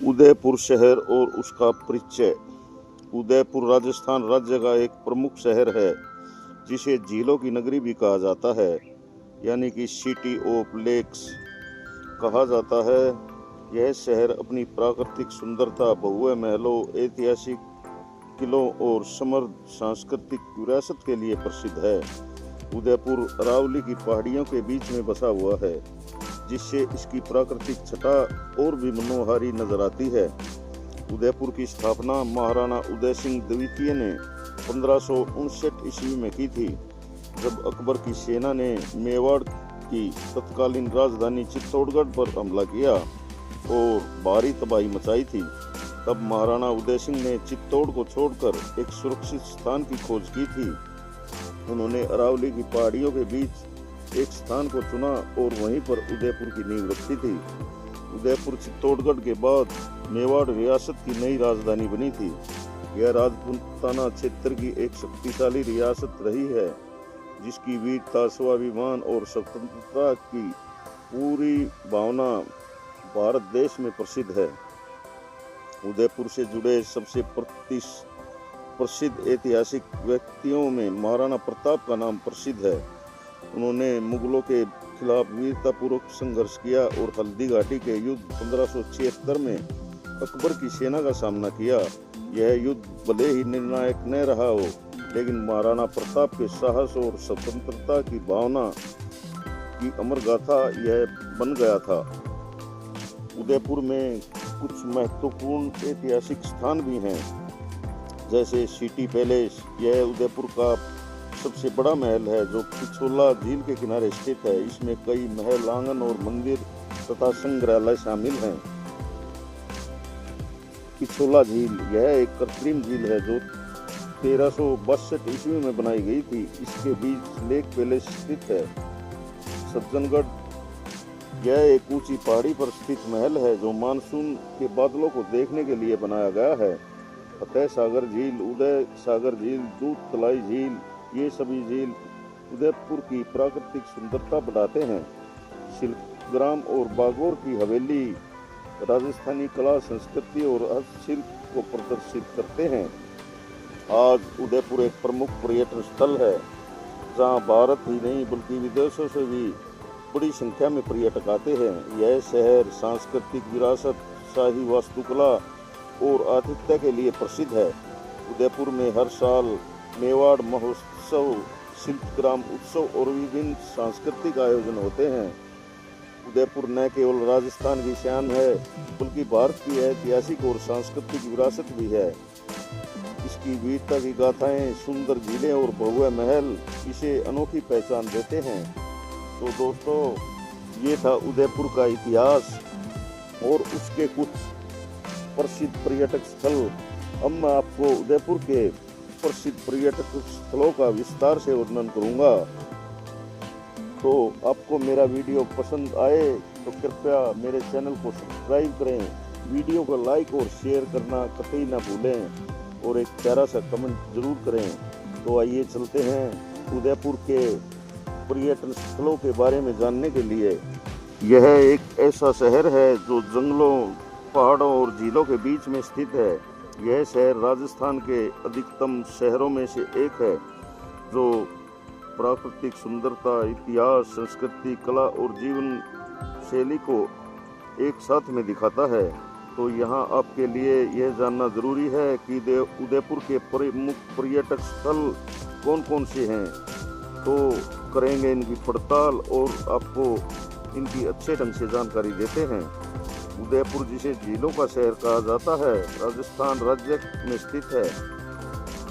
उदयपुर शहर और उसका परिचय। उदयपुर राजस्थान राज्य का एक प्रमुख शहर है जिसे झीलों की नगरी भी कहा जाता है, यानी कि सिटी ऑफ लेक्स कहा जाता है। यह शहर अपनी प्राकृतिक सुंदरता, बहुए महलों, ऐतिहासिक किलों और समृद्ध सांस्कृतिक विरासत के लिए प्रसिद्ध है। उदयपुर अरावली की पहाड़ियों के बीच में बसा हुआ है, जिससे इसकी प्राकृतिक छटा और भी मनोहारी नजर आती है। उदयपुर की स्थापना महाराणा उदय सिंह द्वितीय ने 1559 ईस्वी में की थी, जब अकबर की सेना ने मेवाड़ की तत्कालीन राजधानी चित्तौड़गढ़ पर हमला किया और भारी तबाही मचाई थी। तब महाराणा उदय सिंह ने चित्तौड़ को छोड़कर एक सुरक्षित स्थान की खोज की थी। उन्होंने अरावली की पहाड़ियों के बीच एक स्थान को चुना और वहीं पर उदयपुर की नींव रखी थी। उदयपुर चित्तौड़गढ़ के बाद मेवाड़ रियासत की नई राजधानी बनी थी। यह राजपूताना क्षेत्र की एक शक्तिशाली रियासत रही है, जिसकी वीरता, स्वाभिमान और स्वतंत्रता की पूरी भावना भारत देश में प्रसिद्ध है। उदयपुर से जुड़े सबसे प्रसिद्ध ऐतिहासिक व्यक्तियों में महाराणा प्रताप का नाम प्रसिद्ध है। उन्होंने मुगलों के खिलाफ वीरतापूर्वक संघर्ष किया और हल्दी घाटी के युद्ध 1576 में अकबर की सेना का सामना किया। यह युद्ध भले ही निर्णायक न रहा हो, लेकिन महाराणा प्रताप के साहस और स्वतंत्रता की भावना की अमर गाथा यह बन गया था। उदयपुर में कुछ महत्वपूर्ण ऐतिहासिक स्थान भी हैं, जैसे सिटी पैलेस। यह उदयपुर का सबसे बड़ा महल है, जो पिछोला झील के किनारे स्थित है। इसमें कई महल, आंगन और मंदिर तथा संग्रहालय शामिल हैं। पिछोला झील यह एक कृत्रिम झील है जो 1362 ईस्वी में बनाई गई थी। इसके बीच लेक पैलेस स्थित है। सज्जनगढ़ यह एक ऊंची पहाड़ी पर स्थित महल है जो मानसून के बादलों को देखने के लिए बनाया गया है। फतेह सागर झील, उदय सागर झील, दूध तलाई झील, ये सभी झील उदयपुर की प्राकृतिक सुंदरता बढ़ाते हैं। शिल्पग्राम और बागौर की हवेली राजस्थानी कला, संस्कृति और हस्तशिल्प को प्रदर्शित करते हैं। आज उदयपुर एक प्रमुख पर्यटन स्थल है, जहां भारत ही नहीं बल्कि विदेशों से भी बड़ी संख्या में पर्यटक आते हैं। यह शहर सांस्कृतिक विरासत, शाही वास्तुकला और आतिथ्य के लिए प्रसिद्ध है। उदयपुर में हर साल मेवाड़ महोत्सव, शिल्पग्राम उत्सव और विभिन्न सांस्कृतिक आयोजन होते हैं। उदयपुर न केवल राजस्थान की शान है, बल्कि भारत की ऐतिहासिक और सांस्कृतिक विरासत भी है। इसकी वीरता की गाथाएं, सुंदर झीलें और भव्य महल इसे अनोखी पहचान देते हैं। तो दोस्तों, ये था उदयपुर का इतिहास और उसके कुछ प्रसिद्ध पर्यटक स्थल। अब मैं आपको उदयपुर के प्रसिद्ध पर्यटक स्थलों का विस्तार से वर्णन करूंगा। तो आपको मेरा वीडियो पसंद आए तो कृपया मेरे चैनल को सब्सक्राइब करें, वीडियो को लाइक और शेयर करना कतई ना भूलें और एक प्यारा सा कमेंट जरूर करें। तो आइए चलते हैं उदयपुर के पर्यटन स्थलों के बारे में जानने के लिए। यह एक ऐसा शहर है जो जंगलों, पहाड़ों और झीलों के बीच में स्थित है। यह शहर राजस्थान के अधिकतम शहरों में से एक है, जो प्राकृतिक सुंदरता, इतिहास, संस्कृति, कला और जीवन शैली को एक साथ में दिखाता है। तो यहाँ आपके लिए यह जानना जरूरी है कि उदयपुर के प्रमुख पर्यटक स्थल कौन कौन से हैं। तो करेंगे इनकी पड़ताल और आपको इनकी अच्छे ढंग से जानकारी देते हैं। उदयपुर, जिसे झीलों का शहर कहा जाता है, राजस्थान राज्य में स्थित है।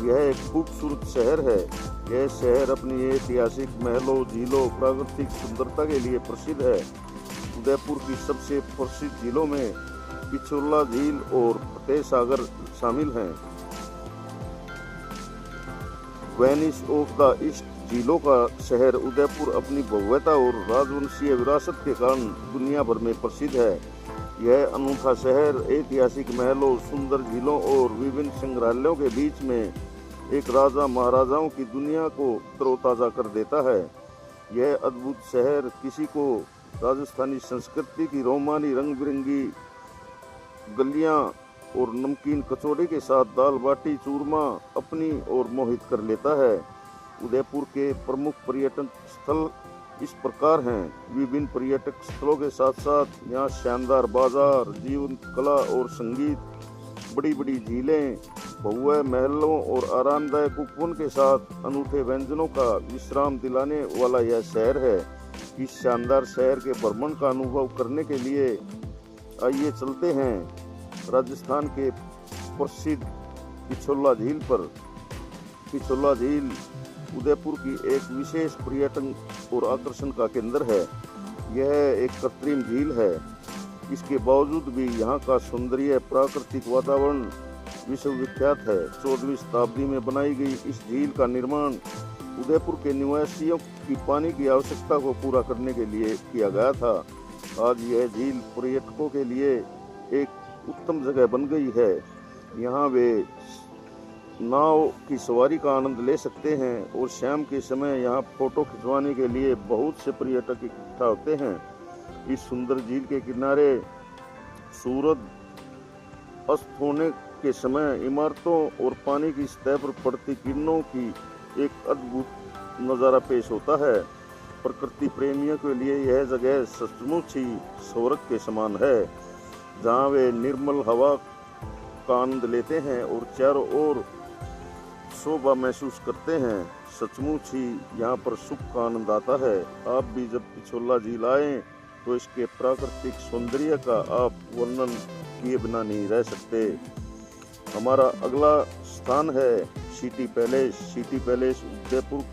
यह एक खूबसूरत शहर है। यह शहर अपनी ऐतिहासिक महलों, झीलों, प्राकृतिक सुंदरता के लिए प्रसिद्ध है। उदयपुर की सबसे प्रसिद्ध झीलों में पिछोला झील और फतेह सागर शामिल हैं। वेनिस ऑफ द ईस्ट झीलों का शहर उदयपुर अपनी भव्यता और राजवंशीय विरासत के कारण दुनिया भर में प्रसिद्ध है। यह अनूठा शहर ऐतिहासिक महलों, सुंदर झीलों और विभिन्न संग्रहालयों के बीच में एक राजा महाराजाओं की दुनिया को तरोताजा कर देता है। यह अद्भुत शहर किसी को राजस्थानी संस्कृति की रोमानी रंग बिरंगी गलियां और नमकीन कचौड़े के साथ दाल बाटी चूरमा अपनी ओर मोहित कर लेता है। उदयपुर के प्रमुख पर्यटन स्थल इस प्रकार हैं। विभिन्न पर्यटक स्थलों के साथ साथ यहाँ शानदार बाजार, जीवन कला और संगीत, बड़ी बड़ी झीलें, भव्य महलों और आरामदायक उपवन के साथ अनूठे व्यंजनों का विश्राम दिलाने वाला यह शहर है। इस शानदार शहर के भ्रमण का अनुभव करने के लिए आइए चलते हैं राजस्थान के प्रसिद्ध पिछोला झील पर। पिछोला झील उदयपुर की एक विशेष पर्यटन और आकर्षण का केंद्र है। यह एक कृत्रिम झील है। इसके बावजूद भी यहाँ का सौंदर्य प्राकृतिक वातावरण विश्वविख्यात है। 14वीं शताब्दी में बनाई गई इस झील का निर्माण उदयपुर के निवासियों की पानी की आवश्यकता को पूरा करने के लिए किया गया था। आज यह झील पर्यटकों के लिए एक उत्तम जगह बन गई है। यहाँ वे नाव की सवारी का आनंद ले सकते हैं और शाम के समय यहाँ फोटो खिंचवाने के लिए बहुत से पर्यटक इकट्ठा होते हैं। इस सुंदर झील के किनारे सूरज अस्त होने के समय इमारतों और पानी की सतह पर पड़ती किरणों की एक अद्भुत नज़ारा पेश होता है। प्रकृति प्रेमियों के लिए यह जगह सचमुच ही स्वर्ग के समान है, जहाँ वे निर्मल हवा का आनंद लेते हैं और चारों ओर शोभा महसूस करते हैं। सचमुच ही यहाँ पर सुख का आनंद आता है। आप भी जब पिछोला झील आए तो इसके प्राकृतिक सौंदर्य का आप वर्णन किए बिना नहीं रह सकते। हमारा अगला स्थान है city palace. City palace Udaipur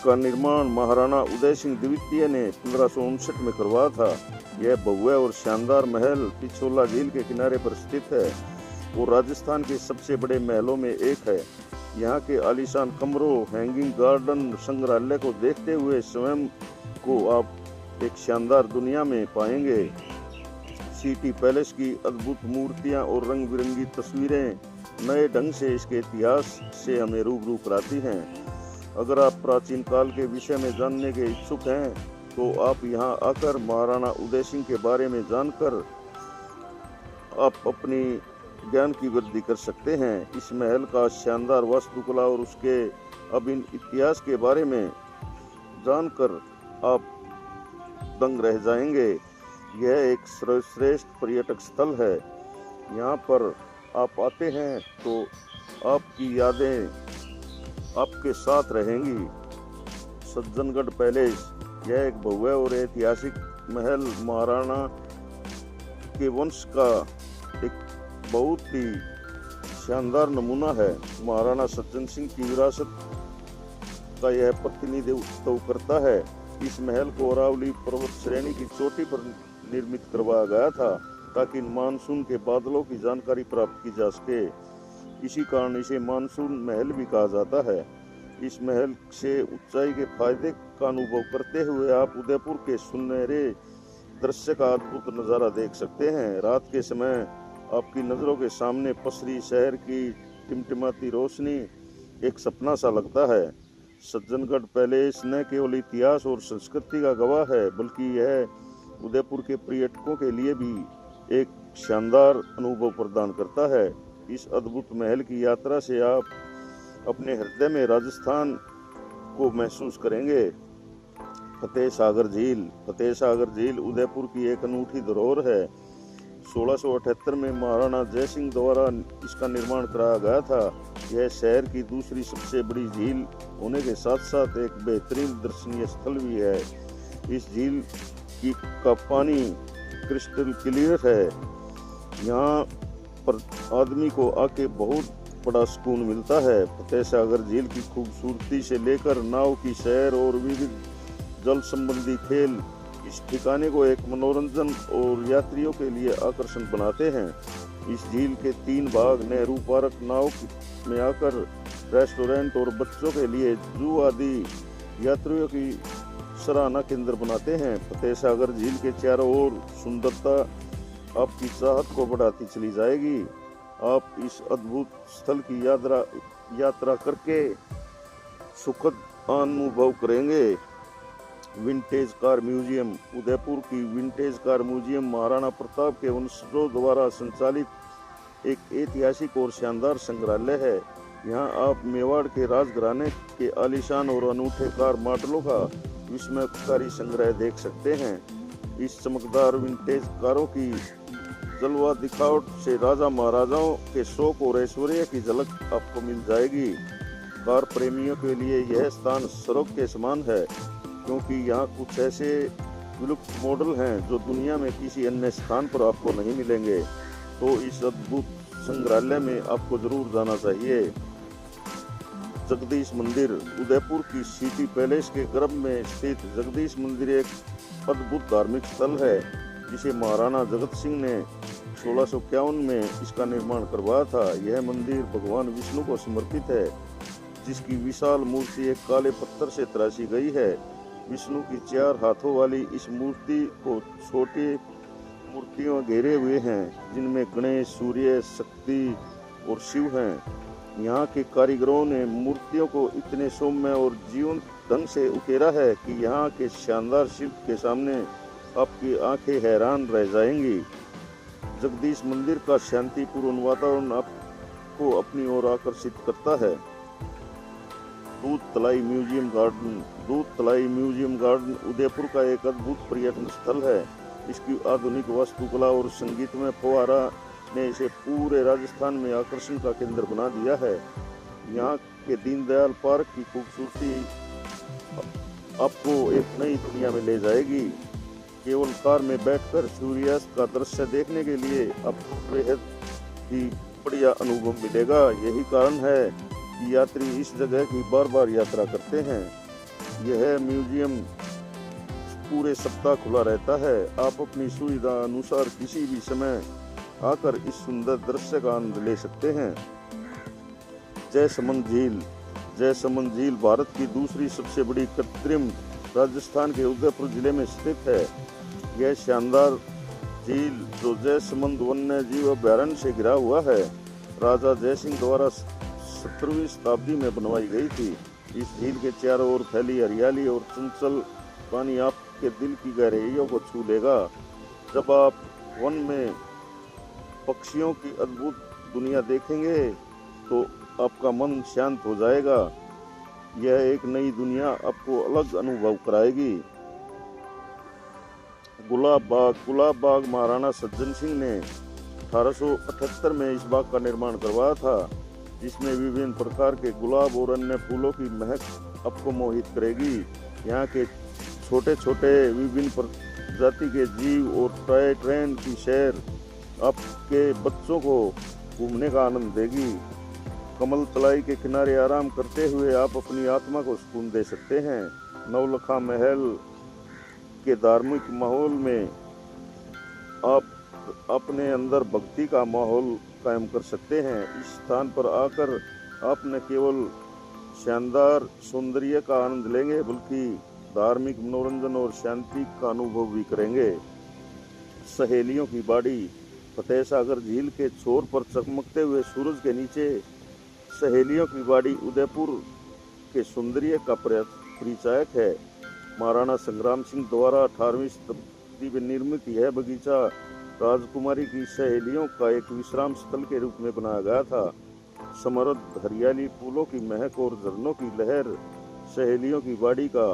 का निर्माण महाराणा उदय सिंह द्वितीय ने 1559 में करवाया था। यह भव्य और शानदार महल पिछोला झील के किनारे पर स्थित है और राजस्थान के सबसे बड़े महलों में एक है। यहाँ के आलीशान कमरों, हैंगिंग गार्डन, संग्रहालय को देखते हुए स्वयं को आप एक शानदार दुनिया में पाएंगे। सिटी पैलेस की अद्भुत मूर्तियाँ और रंग बिरंगी तस्वीरें नए ढंग से इसके इतिहास से हमें रूबरू कराती हैं। अगर आप प्राचीन काल के विषय में जानने के इच्छुक हैं तो आप यहाँ आकर महाराणा उदय सिंह के बारे में जानकर आप अपनी ज्ञान की वृद्धि कर सकते हैं। इस महल का शानदार वास्तुकला और उसके अभिन्न इतिहास के बारे में जानकर आप दंग रह जाएंगे। यह एक सर्वश्रेष्ठ पर्यटक स्थल है। यहाँ पर आप आते हैं तो आपकी यादें आपके साथ रहेंगी। सज्जनगढ़ पैलेस, यह एक भव्य और ऐतिहासिक महल महाराणा के वंश का एक बहुत ही शानदार नमूना है। महाराणा सज्जन सिंह की विरासत का यह प्रतिनिधित्व करता है। इस महल को अरावली पर्वत श्रेणी की चोटी पर निर्मित करवाया गया था ताकि मानसून के बादलों की जानकारी प्राप्त की जा सके। इसी कारण इसे मानसून महल भी कहा जाता है। इस महल से ऊंचाई के फायदे का अनुभव करते हुए आप उदयपुर के सुनहरे दृश्य का अद्भुत नज़ारा देख सकते हैं। रात के समय आपकी नज़रों के सामने पसरी शहर की टिमटिमाती रोशनी एक सपना सा लगता है। सज्जनगढ़ पैलेस न केवल इतिहास और संस्कृति का गवाह है बल्कि यह उदयपुर के पर्यटकों के लिए भी एक शानदार अनुभव प्रदान करता है। इस अद्भुत महल की यात्रा से आप अपने हृदय में राजस्थान को महसूस करेंगे। फतेह सागर झील। फतेह सागर झील उदयपुर की एक अनूठी धरोहर है। 1678 में महाराणा जय सिंह द्वारा इसका निर्माण कराया गया था। यह शहर की दूसरी सबसे बड़ी झील होने के साथ साथ एक बेहतरीन दर्शनीय स्थल भी है। इस झील का पानी क्रिस्टल क्लियर है। यहाँ पर आदमी को आके बहुत बड़ा सुकून मिलता है। फतेह सागर झील की खूबसूरती से लेकर नाव की सैर और विविध जल संबंधी खेल इस ठिकाने को एक मनोरंजन और यात्रियों के लिए आकर्षण बनाते हैं। इस झील के 3 भाग नेहरू पार्क, नाव में आकर रेस्टोरेंट और बच्चों के लिए जू आदि यात्रियों की सराहना केंद्र बनाते हैं। फतेह सागर झील के चारों ओर सुंदरता आपकी चाहत को बढ़ाती चली जाएगी। आप इस अद्भुत स्थल की यात्रा करके सुखद अनुभव करेंगे। Vintage car museum. उदयपुर की vintage car museum Maharana Pratap के वंशजों द्वारा संचालित एक ऐतिहासिक और शानदार संग्रहालय है। यहाँ आप मेवाड़ के राजघराने के आलीशान और अनूठे कार मॉडलों का विस्मयकारी संग्रह देख सकते हैं। इस चमकदार विंटेज कारों की जलवा दिखावट से राजा महाराजाओं के शौक और ऐश्वर्य की झलक आपको मिल जाएगी। कार प्रेमियों के लिए यह स्थान स्वर्ग के समान है, क्योंकि यहाँ कुछ ऐसे विलुप्त मॉडल हैं जो दुनिया में किसी अन्य स्थान पर आपको नहीं मिलेंगे। तो इस अद्भुत संग्रहालय में आपको जरूर जाना चाहिए। जगदीश मंदिर। उदयपुर की सिटी पैलेस के गर्भ में स्थित जगदीश मंदिर एक अद्भुत धार्मिक स्थल है, जिसे महाराणा जगत सिंह ने 1651 में इसका निर्माण करवाया था। यह मंदिर भगवान विष्णु को समर्पित है, जिसकी विशाल मूर्ति एक काले पत्थर से तराशी गई है। विष्णु की 4 हाथों वाली इस मूर्ति को छोटी मूर्तियां घेरे हुए हैं, जिनमें गणेश, सूर्य, शक्ति और शिव हैं। यहाँ के कारीगरों ने मूर्तियों को इतने सौम्य और जीवंत ढंग से उकेरा है कि यहाँ के शानदार शिल्प के सामने आपकी आंखें हैरान रह जाएंगी। जगदीश मंदिर का शांतिपूर्ण वातावरण आपको अपनी ओर आकर्षित करता है। दूध तलाई म्यूजियम गार्डन। दूध तलाई म्यूजियम गार्डन उदयपुर का एक अद्भुत पर्यटन स्थल है। इसकी आधुनिक वास्तुकला और संगीतमय फव्वारा ने इसे पूरे राजस्थान में आकर्षण का केंद्र बना दिया है। यहाँ के दीनदयाल पार्क की खूबसूरती आपको एक नई दुनिया में ले जाएगी। केवल कार में बैठकर सूर्यास्त का दृश्य देखने के लिए आपको बेहद ही बढ़िया अनुभव मिलेगा। यही कारण है कि यात्री इस जगह की बार बार यात्रा करते हैं। यह म्यूजियम पूरे सप्ताह खुला रहता है। आप अपनी सुविधा अनुसार किसी भी समय आकर इस सुंदर दृश्य का आनंद ले सकते हैं। जयसमंद झील। जयसमंद झील भारत की दूसरी सबसे बड़ी कृत्रिम राजस्थान के उदयपुर जिले में स्थित है। यह शानदार झील जो जयसमंद वन्य जीव अभयारण्य से घिरा हुआ है, राजा जयसिंह द्वारा 17वीं शताब्दी में बनवाई गई थी। इस झील के चारों ओर फैली हरियाली और चंचल पानी आपके दिल की गहराइयों को छू लेगा। जब आप वन में पक्षियों की अद्भुत दुनिया देखेंगे तो आपका मन शांत हो जाएगा। यह एक नई दुनिया आपको अलग अनुभव कराएगी। गुलाब बाग। गुलाब बाग महाराणा सज्जन सिंह ने 1878 में इस बाग का निर्माण करवाया था, जिसमें विभिन्न प्रकार के गुलाब और अन्य फूलों की महक आपको मोहित करेगी। यहाँ के छोटे छोटे विभिन्न प्रजाति के जीव और टॉय ट्रेन की सैर आपके बच्चों को घूमने का आनंद देगी। कमल तलाई के किनारे आराम करते हुए आप अपनी आत्मा को सुकून दे सकते हैं। नवलखा महल के धार्मिक माहौल में आप अपने अंदर भक्ति का माहौल कायम कर सकते हैं। इस स्थान पर आकर आप न केवल शानदार सौंदर्य का आनंद लेंगे, बल्कि धार्मिक मनोरंजन और शांति का अनुभव भी करेंगे। सहेलियों की बाड़ी। फतेह सागर झील के छोर पर चमकते हुए सूरज के नीचे सहेलियों की बाड़ी उदयपुर के सौंदर्य का परिचायक है। महाराणा संग्राम सिंह द्वारा 18वीं शताब्दी में निर्मित यह बगीचा राजकुमारी की सहेलियों का एक विश्राम स्थल के रूप में बनाया गया था। समृद्ध हरियाली, फूलों की महक और झरनों की लहर सहेलियों की बाड़ी का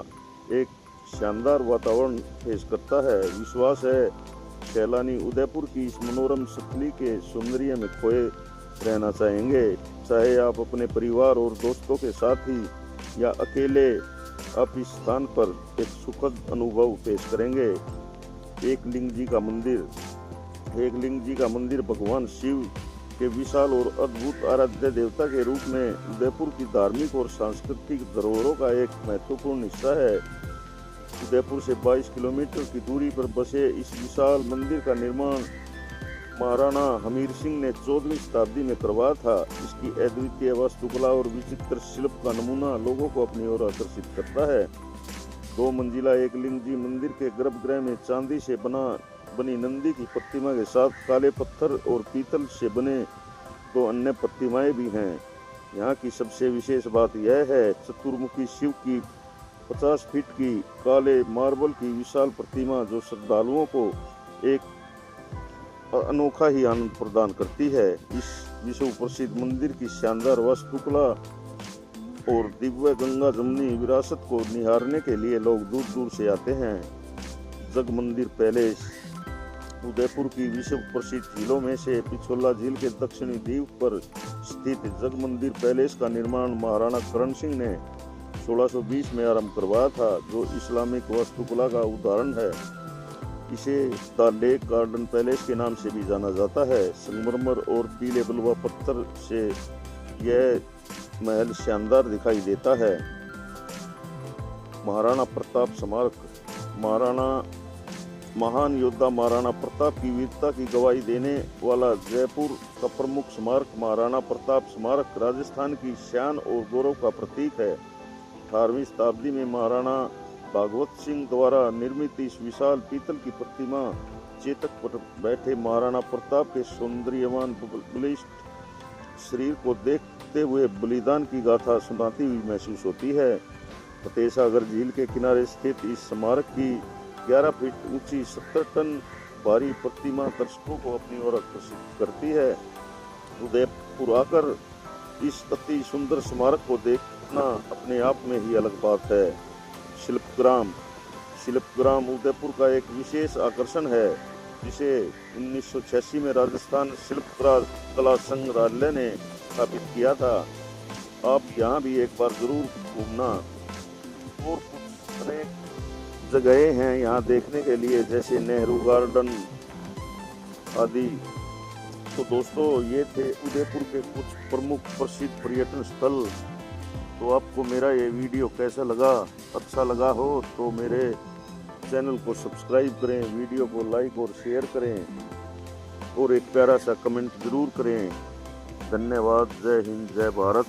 एक शानदार वातावरण पेश करता है। विश्वास है सैलानी उदयपुर की इस मनोरम शक्ति के सौंदर्य में खोए रहना चाहेंगे। चाहे आप अपने परिवार और दोस्तों के साथ ही या अकेले, आप इस स्थान पर एक सुखद अनुभव पेश करेंगे। एकलिंग जी का मंदिर। एकलिंग जी का मंदिर भगवान शिव के विशाल और अद्भुत आराध्य देवता के रूप में उदयपुर की धार्मिक और सांस्कृतिक धरोहरों का एक महत्वपूर्ण हिस्सा है। उदयपुर से 22 किलोमीटर की दूरी पर बसे इस विशाल मंदिर का निर्माण महाराणा हमीर सिंह ने 14वीं शताब्दी में करवाया था। इसकी अद्वितीय वास्तुकला और विचित्र शिल्प का नमूना लोगों को अपनी ओर आकर्षित करता है। 2 मंजिला एकलिंग जी मंदिर के गर्भगृह में चांदी से बनी नंदी की प्रतिमा के साथ काले पत्थर और पीतल से बने 2 अन्य प्रतिमाएं भी हैं। यहाँ की सबसे विशेष बात यह है चतुर्मुखी शिव की 50 फीट की काले मार्बल की विशाल प्रतिमा जो श्रद्धालुओं को एक अनोखा ही आनंद प्रदान करती है। इस विश्व प्रसिद्ध मंदिर की शानदार वास्तुकला और दिव्य गंगा जमुनी विरासत को निहारने के लिए लोग दूर दूर से आते हैं। जग मंदिर पैलेस उदयपुर की विश्व प्रसिद्ध झीलों में से पिछोला झील के दक्षिणी द्वीप पर स्थित जग मंदिर पैलेस का निर्माण महाराणा करण सिंह ने 1620 में आरंभ करवाया था, जो इस्लामिक वास्तुकला का उदाहरण है। इसे द लेक गार्डन पैलेस के नाम से भी जाना जाता है। संगमरमर और पीले बलुआ पत्थर से यह महल शानदार दिखाई देता है। महाराणा प्रताप स्मारक महान योद्धा महाराणा प्रताप की वीरता की गवाही देने वाला जयपुर का प्रमुख स्मारक महाराणा प्रताप स्मारक राजस्थान की शान और गौरव का प्रतीक है। 18वीं शताब्दी में महाराणा भागवत सिंह द्वारा निर्मित इस विशाल पीतल की प्रतिमा चेतक पर बैठे महाराणा प्रताप के सौंदर्यवान बलिष्ठ शरीर को देखते हुए बलिदान की गाथा सुनाती हुई महसूस होती है। फतेह सागर झील के किनारे स्थित इस स्मारक की 11 फीट ऊंची 70 टन भारी प्रतिमा दर्शकों को अपनी ओर आकर्षित करती है। उदयपुर आकर इस अति सुंदर स्मारक को देखना अपने आप में ही अलग बात है। शिल्पग्राम उदयपुर का एक विशेष आकर्षण है, जिसे 1986 में राजस्थान शिल्पकला संग्रहालय ने स्थापित किया था। आप यहाँ भी एक बार जरूर घूमना। और कुछ अनेक जगहें हैं यहाँ देखने के लिए, जैसे नेहरू गार्डन आदि। तो दोस्तों, ये थे उदयपुर के कुछ प्रमुख प्रसिद्ध पर्यटन स्थल। तो आपको मेरा ये वीडियो कैसा लगा? अच्छा लगा हो तो मेरे चैनल को सब्सक्राइब करें, वीडियो को लाइक और शेयर करें और एक प्यारा सा कमेंट जरूर करें। धन्यवाद। जय हिंद, जय भारत।